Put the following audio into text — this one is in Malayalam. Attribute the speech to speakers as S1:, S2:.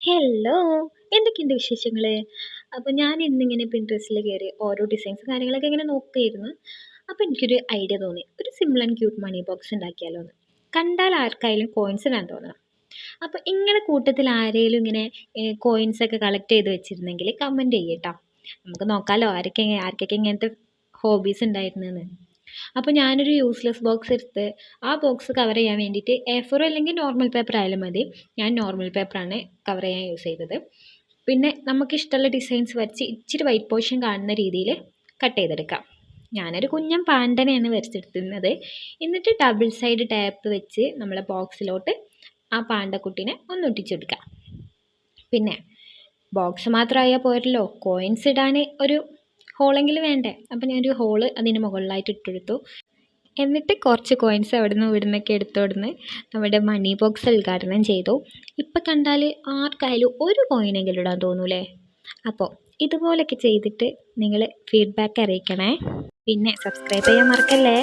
S1: ഹലോ! എന്തൊക്കെയുണ്ട് വിശേഷങ്ങള്? അപ്പോൾ ഞാൻ ഇന്നിങ്ങനെ പിൻട്രസ്റ്റിൽ കയറി ഓരോ ഡിസൈൻസും കാര്യങ്ങളൊക്കെ ഇങ്ങനെ നോക്കുകയായിരുന്നു. അപ്പോൾ എനിക്കൊരു ഐഡിയ തോന്നി. ഒരു simple and cute money box ഉണ്ടാക്കിയാലോന്ന്. കണ്ടാൽ ആർക്കായാലും കോയിൻസ് ഇടാൻ തോന്നണം. അപ്പോൾ ഇങ്ങനെ കൂട്ടത്തിൽ ആരേലും ഇങ്ങനെ കോയിൻസ് ഒക്കെ കളക്ട് ചെയ്ത് വെച്ചിരുന്നെങ്കിൽ കമൻറ്റ് ചെയ്യട്ടോ. നമുക്ക് നോക്കാലോ ആർക്കൊക്കെ ഇങ്ങനത്തെ ഹോബീസ് ഉണ്ടായിരുന്നെന്ന്. അപ്പോൾ ഞാനൊരു യൂസ്ലെസ് ബോക്സ് എടുത്ത് ആ ബോക്സ് കവർ ചെയ്യാൻ വേണ്ടിയിട്ട് A4 അല്ലെങ്കിൽ നോർമൽ പേപ്പർ ആയാലും മതി. ഞാൻ നോർമൽ പേപ്പറാണ് കവർ ചെയ്യാൻ യൂസ് ചെയ്തത്. പിന്നെ നമുക്കിഷ്ടമുള്ള ഡിസൈൻസ് വരച്ച് ഇച്ചിരി വൈറ്റ് പോർഷൻ കാണുന്ന രീതിയിൽ കട്ട് ചെയ്തെടുക്കാം. ഞാനൊരു കുഞ്ഞൻ പാണ്ടനെയാണ് വരച്ചെടുത്തിരുന്നത്. എന്നിട്ട് ഡബിൾ സൈഡ് ടാപ്പ് വെച്ച് നമ്മളെ ബോക്സിലോട്ട് ആ പാണ്ടക്കുട്ടീനെ ഒന്ന് ഒട്ടിച്ചെടുക്കാം. പിന്നെ ബോക്സ് മാത്രമായാൽ പോരല്ലോ, കോയിൻസ് ഇടാൻ ഒരു ഹോളെങ്കിലും വേണ്ടേ. അപ്പം ഞാനൊരു ഹോള് അതിന് മുകളിലായിട്ട് ഇട്ടെടുത്തു. എന്നിട്ട് കുറച്ച് കോയിൻസ് അവിടുന്ന് ഇവിടുന്നൊക്കെ എടുത്തോടുന്ന് നമ്മുടെ മണി ബോക്സ് ഉദ്ഘാടനം ചെയ്തു. ഇപ്പം കണ്ടാൽ ആർക്കായാലും ഒരു കോയിനെങ്കിലും ഇടാൻ തോന്നൂലേ. അപ്പോൾ ഇതുപോലൊക്കെ ചെയ്തിട്ട് നിങ്ങൾ ഫീഡ്ബാക്ക് അറിയിക്കണേ. പിന്നെ സബ്സ്ക്രൈബ് ചെയ്യാൻ മറക്കല്ലേ.